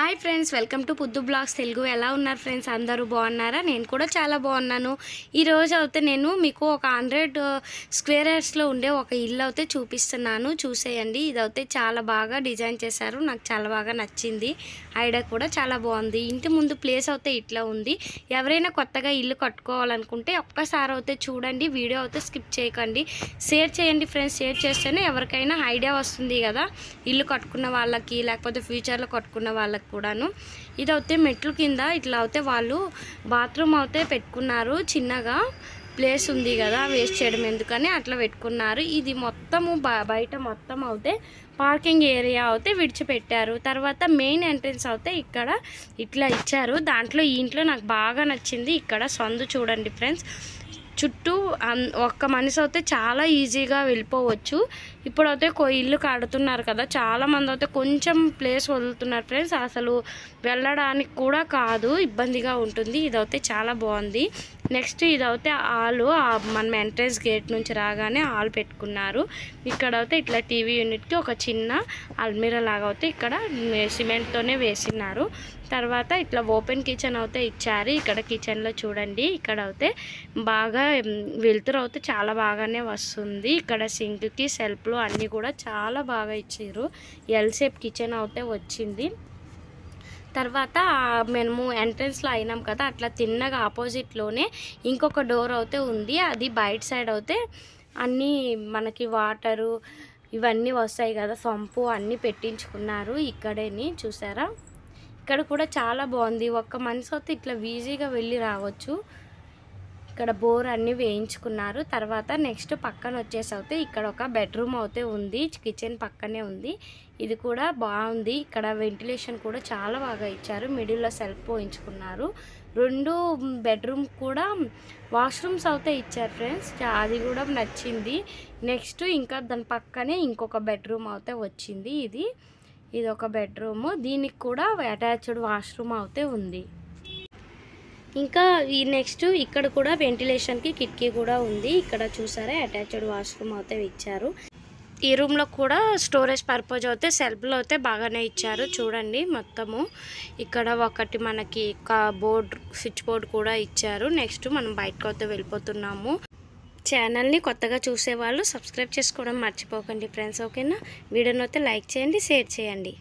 Hi friends, welcome to Puddu blogs Telugu. ఎలా ఉన్నారు friends? అందరూ బాగున్నారా? నేను కూడా చాలా బాగున్నాను. ఈరోజు అయితే నేను మీకు ఒక 100 స్క్వేర్ యార్డ్స్లో ఉండే ఒక ఇల్లు అయితే చూపిస్తున్నాను. చూసేయండి. ఇదైతే చాలా బాగా డిజైన్ చేశారు. నాకు చాలా బాగా నచ్చింది. ఐడియా కూడా చాలా బాగుంది. ఇంటి ముందు ప్లేస్ అయితే ఇట్లా ఉంది. ఎవరైనా కొత్తగా ఇల్లు కట్టుకోవాలనుకుంటే ఒక్కసారి అయితే చూడండి. వీడియో అయితే స్కిప్ చేయకండి. షేర్ చేయండి ఫ్రెండ్స్. షేర్ చేస్తేనే ఎవరికైనా ఐడియా వస్తుంది కదా, ఇల్లు కట్టుకున్న వాళ్ళకి లేకపోతే ఫ్యూచర్లో కట్టుకున్న వాళ్ళకి కూడాను. ఇదైతే మెట్లు కింద ఇట్లా అయితే వాళ్ళు బాత్రూమ్ అయితే పెట్టుకున్నారు. చిన్నగా ప్లేస్ ఉంది కదా, వేస్ట్ చేయడం ఎందుకని అట్లా పెట్టుకున్నారు. ఇది మొత్తము బయట మొత్తం అయితే పార్కింగ్ ఏరియా అయితే విడిచిపెట్టారు. తర్వాత మెయిన్ ఎంట్రన్స్ అయితే ఇక్కడ ఇట్లా ఇచ్చారు. దాంట్లో ఈ ఇంట్లో నాకు బాగా నచ్చింది. ఇక్కడ సందు చూడండి ఫ్రెండ్స్. చుట్టూ ఒక్క మనిషి అయితే చాలా ఈజీగా వెళ్ళిపోవచ్చు. ఇప్పుడైతే ఇల్లు కడుతున్నారు కదా, చాలామంది అయితే కొంచెం ప్లేస్ వదులుతున్నారు ఫ్రెండ్స్. అసలు వెళ్ళడానికి కూడా కాదు, ఇబ్బందిగా ఉంటుంది. ఇదైతే చాలా బాగుంది. నెక్స్ట్ ఇదైతే హాలు. మనం ఎంట్రన్స్ గేట్ నుంచి రాగానే హాల్ పెట్టుకున్నారు. ఇక్కడైతే ఇట్లా టీవీ యూనిట్కి ఒక చిన్న అల్మిరా లాగా అయితే ఇక్కడ సిమెంట్తోనే వేసినారు. తర్వాత ఇట్లా ఓపెన్ కిచెన్ అయితే ఇచ్చారు. ఇక్కడ కిచెన్లో చూడండి, ఇక్కడ అయితే బాగా వెలుతురు అయితే చాలా బాగానే వస్తుంది. ఇక్కడ సింక్కి సెల్ఫ్లు అన్నీ కూడా చాలా బాగా ఇచ్చారు. ఎల్ షేప్ కిచెన్ అయితే వచ్చింది. తర్వాత మేము ఎంట్రన్స్లో అయినాం కదా, అట్లా తిన్నగా ఆపోజిట్లోనే ఇంకొక డోర్ అయితే ఉంది. అది బయట సైడ్ అయితే అన్నీ మనకి వాటరు ఇవన్నీ వస్తాయి కదా, సంపు అన్నీ పెట్టించుకున్నారు. ఇక్కడేని చూసారా, ఇక్కడ కూడా చాలా బాగుంది. ఒక్క మనిషి అయితే ఇట్లా ఈజీగా వెళ్ళి రావచ్చు. ఇక్కడ బోర్ అన్నీ వేయించుకున్నారు. తర్వాత నెక్స్ట్ పక్కన వచ్చేసి అయితే ఇక్కడ ఒక బెడ్రూమ్ అయితే ఉంది. కిచెన్ పక్కనే ఉంది. ఇది కూడా బాగుంది. ఇక్కడ వెంటిలేషన్ కూడా చాలా బాగా ఇచ్చారు. మిడిల్లో సెల్ఫ్ పోయించుకున్నారు. 2 బెడ్రూమ్ కూడా వాష్రూమ్స్ అయితే ఇచ్చారు ఫ్రెండ్స్. అది కూడా నచ్చింది. నెక్స్ట్ ఇంకా దాని పక్కనే ఇంకొక బెడ్రూమ్ అయితే వచ్చింది. ఇది ఒక బెడ్రూమ్. దీనికి కూడా అటాచ్డ్ వాష్రూమ్ అయితే ఉంది. ఇంకా ఈ నెక్స్ట్ ఇక్కడ కూడా వెంటిలేషన్కి కిటికీ కూడా ఉంది. ఇక్కడ చూసారా, అటాచ్డ్ వాష్రూమ్ అయితే ఇచ్చారు. ఈ రూమ్లో కూడా స్టోరేజ్ పర్పస్ అయితే సెల్ఫ్లో అయితే బాగానే ఇచ్చారు. చూడండి మొత్తము. ఇక్కడ ఒకటి మనకి బోర్డ్, స్విచ్ బోర్డ్ కూడా ఇచ్చారు. నెక్స్ట్ మనం బయటకు అయితే వెళ్ళిపోతున్నాము. ఛానల్ని కొత్తగా చూసేవాళ్ళు సబ్స్క్రైబ్ చేసుకోవడం మర్చిపోకండి ఫ్రెండ్స్. ఓకేనా? వీడియోని అయితే లైక్ చేయండి, షేర్ చేయండి.